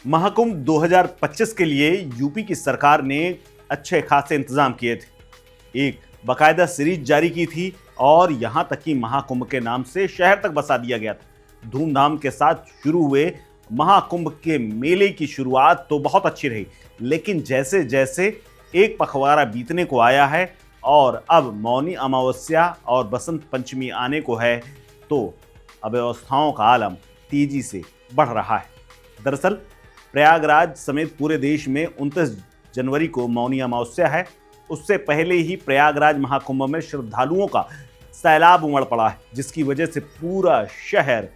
महाकुंभ 2025 के लिए यूपी की सरकार ने अच्छे खासे इंतजाम किए थे। एक बाकायदा सीरीज जारी की थी और यहां तक कि महाकुंभ के नाम से शहर तक बसा दिया गया था। धूमधाम के साथ शुरू हुए महाकुंभ के मेले की शुरुआत तो बहुत अच्छी रही, लेकिन जैसे जैसे एक पखवाड़ा बीतने को आया है और अब मौनी अमावस्या और बसंत पंचमी आने को है, तो अव्यवस्थाओं का आलम तेजी से बढ़ रहा है। दरअसल प्रयागराज समेत पूरे देश में 29 जनवरी को मौनी अमावस्या है। उससे पहले ही प्रयागराज महाकुंभ में श्रद्धालुओं का सैलाब उमड़ पड़ा है, जिसकी वजह से पूरा शहर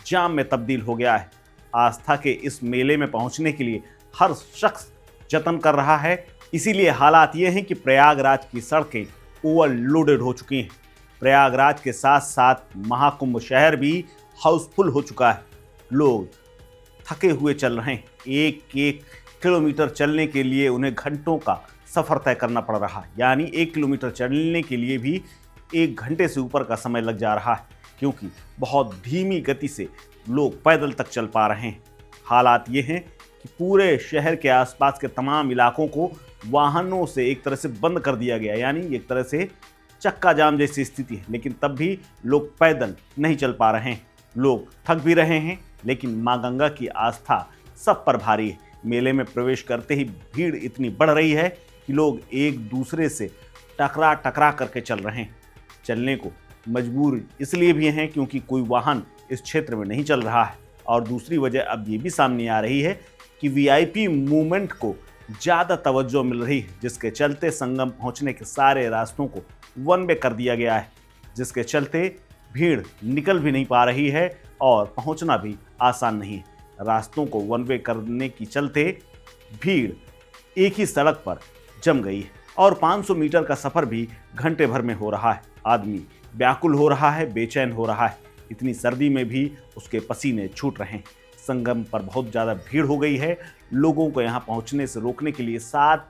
जाम में तब्दील हो गया है। आस्था के इस मेले में पहुंचने के लिए हर शख्स जतन कर रहा है। इसीलिए हालात ये हैं कि प्रयागराज की सड़कें ओवरलोडेड हो चुकी हैं। प्रयागराज के साथ साथ महाकुंभ शहर भी हाउसफुल हो चुका है। लोग थके हुए चल रहे हैं। एक एक किलोमीटर चलने के लिए उन्हें घंटों का सफ़र तय करना पड़ रहा है। यानी 1 किलोमीटर चलने के लिए भी 1 घंटे से ऊपर का समय लग जा रहा है, क्योंकि बहुत धीमी गति से लोग पैदल तक चल पा रहे हैं। हालात ये हैं कि पूरे शहर के आसपास के तमाम इलाकों को वाहनों से एक तरह से बंद कर दिया गया, यानी एक तरह से चक्का जाम जैसी स्थिति है। लेकिन तब भी लोग पैदल नहीं चल पा रहे हैं। लोग थक भी रहे हैं, लेकिन माँ गंगा की आस्था सब पर भारी है। मेले में प्रवेश करते ही भीड़ इतनी बढ़ रही है कि लोग एक दूसरे से टकरा टकरा करके चल रहे हैं। चलने को मजबूर इसलिए भी हैं क्योंकि कोई वाहन इस क्षेत्र में नहीं चल रहा है, और दूसरी वजह अब ये भी सामने आ रही है कि वीआईपी मूवमेंट को ज़्यादा तवज्जो मिल रही है, जिसके चलते संगम पहुंचने के सारे रास्तों को वन वे कर दिया गया है, जिसके चलते भीड़ निकल भी नहीं पा रही है और पहुंचना भी आसान नहीं है। रास्तों को वन वे करने के चलते भीड़ एक ही सड़क पर जम गई है और 500 मीटर का सफ़र भी घंटे भर में हो रहा है। आदमी व्याकुल हो रहा है, बेचैन हो रहा है। इतनी सर्दी में भी उसके पसीने छूट रहे हैं। संगम पर बहुत ज़्यादा भीड़ हो गई है। लोगों को यहाँ पहुँचने से रोकने के लिए 7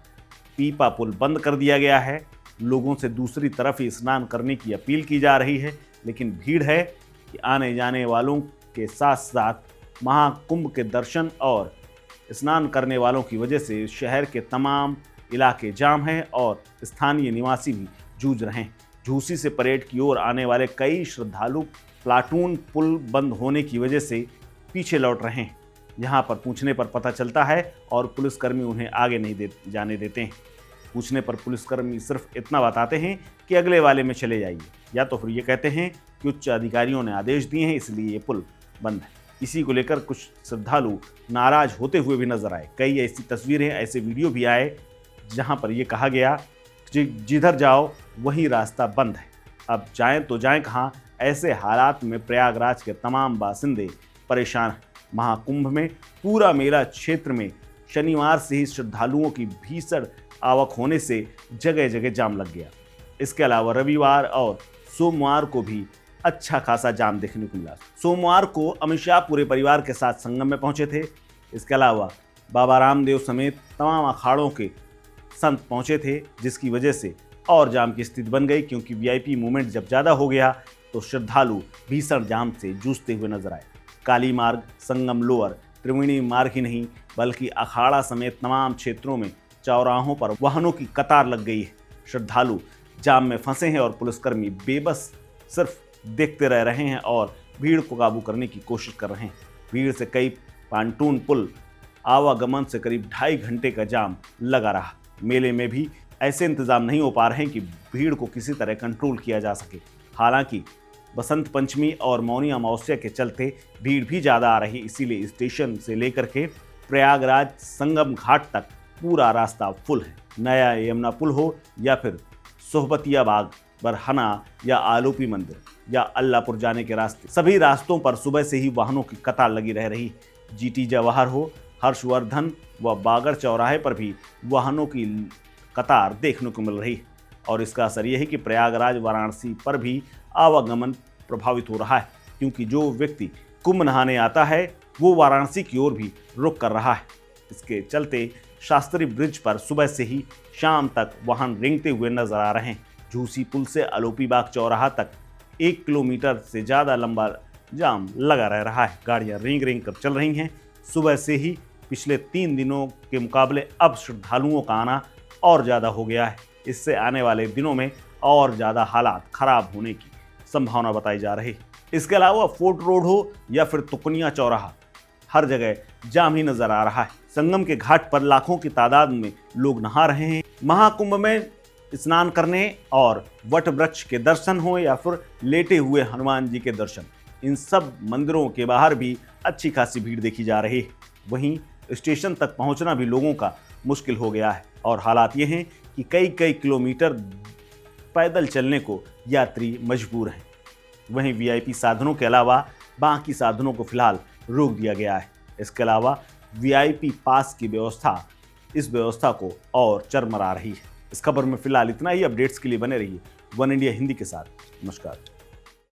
पीपा पुल बंद कर दिया गया है। लोगों से दूसरी तरफ ही स्नान करने की अपील की जा रही है, लेकिन भीड़ है कि आने जाने वालों के साथ साथ महाकुंभ के दर्शन और स्नान करने वालों की वजह से शहर के तमाम इलाके जाम हैं और स्थानीय निवासी भी जूझ रहे हैं। झूसी से परेड की ओर आने वाले कई श्रद्धालु प्लाटून पुल बंद होने की वजह से पीछे लौट रहे हैं। यहाँ पर पूछने पर पता चलता है और पुलिसकर्मी उन्हें आगे नहीं जाने देते हैं। पूछने पर पुलिसकर्मी सिर्फ इतना बताते हैं कि अगले वाले में चले जाइए, या तो फिर ये कहते हैं कि उच्च अधिकारियों ने आदेश दिए हैं इसलिए ये पुल बंद है। इसी को लेकर कुछ श्रद्धालु नाराज होते हुए भी नजर आए। कई ऐसी तस्वीरें, ऐसे वीडियो भी आए जहां पर यह कहा गया कि जिधर जाओ वही रास्ता बंद है, अब जाएं तो जाएं कहाँ। ऐसे हालात में प्रयागराज के तमाम बासिंदे परेशान हैं। महाकुंभ में पूरा मेला क्षेत्र में शनिवार से ही श्रद्धालुओं की भीषण आवक होने से जगह जगह जाम लग गया। इसके अलावा रविवार और सोमवार को भी अच्छा खासा जाम देखने को मिला। सोमवार को अमित शाह पूरे परिवार के साथ संगम में पहुंचे थे। इसके अलावा बाबा रामदेव समेत तमाम अखाड़ों के संत पहुंचे थे, जिसकी वजह से और जाम की स्थिति बन गई, क्योंकि वीआईपी मूवमेंट जब ज़्यादा हो गया तो श्रद्धालु भीषण जाम से जूझते हुए नजर आए। काली मार्ग, संगम लोअर, त्रिवेणी मार्ग ही नहीं बल्कि अखाड़ा समेत तमाम क्षेत्रों में चौराहों पर वाहनों की कतार लग गई है। श्रद्धालु जाम में फंसे हैं और पुलिसकर्मी बेबस सिर्फ देखते रह रहे हैं और भीड़ को काबू करने की कोशिश कर रहे हैं। भीड़ से कई पांटून पुल आवागमन से करीब 2.5 घंटे का जाम लगा रहा। मेले में भी ऐसे इंतजाम नहीं हो पा रहे हैं कि भीड़ को किसी तरह कंट्रोल किया जा सके। हालांकि बसंत पंचमी और मौनी अमावस्या के चलते भीड़ भी ज़्यादा आ रही, इसीलिए स्टेशन से लेकर के प्रयागराज संगम घाट तक पूरा रास्ता फुल है। नया यमुना पुल हो या फिर सोहबतिया बाग, बरहना या आलोपी मंदिर या अल्लाहपुर जाने के रास्ते, सभी रास्तों पर सुबह से ही वाहनों की कतार लगी रह रही। जीटी जवाहर हो, हर्षवर्धन व बागर चौराहे पर भी वाहनों की कतार देखने को मिल रही है। और इसका असर यह है कि प्रयागराज वाराणसी पर भी आवागमन प्रभावित हो रहा है, क्योंकि जो व्यक्ति कुंभ नहाने आता है वो वाराणसी की ओर भी रुख कर रहा है। इसके चलते शास्त्री ब्रिज पर सुबह से ही शाम तक वाहन रेंगते हुए नजर आ रहे हैं। झूसी पुल से आलोपी बाग चौराहा तक 1 किलोमीटर से ज़्यादा लंबा जाम लगा रह रहा है। गाड़ियां रेंग रेंग कर चल रही हैं। सुबह से ही पिछले 3 दिनों के मुकाबले अब श्रद्धालुओं का आना और ज़्यादा हो गया है। इससे आने वाले दिनों में और ज़्यादा हालात खराब होने की संभावना बताई जा रही है। इसके अलावा फोर्ट रोड हो या फिर तुकनिया चौराहा, हर जगह जाम ही नजर आ रहा है। संगम के घाट पर लाखों की तादाद में लोग नहा रहे हैं। महाकुंभ में स्नान करने और वट वृक्ष के दर्शन हो या फिर लेटे हुए हनुमान जी के दर्शन, इन सब मंदिरों के बाहर भी अच्छी खासी भीड़ देखी जा रही है। वहीं स्टेशन तक पहुंचना भी लोगों का मुश्किल हो गया है और हालात ये हैं कि कई कई किलोमीटर पैदल चलने को यात्री मजबूर हैं। वहीं वीआईपी साधनों के अलावा बाकी साधनों को फिलहाल रोक दिया गया है। इसके अलावा वीआईपी पास की व्यवस्था इस व्यवस्था को और चरमरा रही है। इस खबर में फिलहाल इतना ही। अपडेट्स के लिए बने रहिए वन इंडिया हिंदी के साथ। नमस्कार।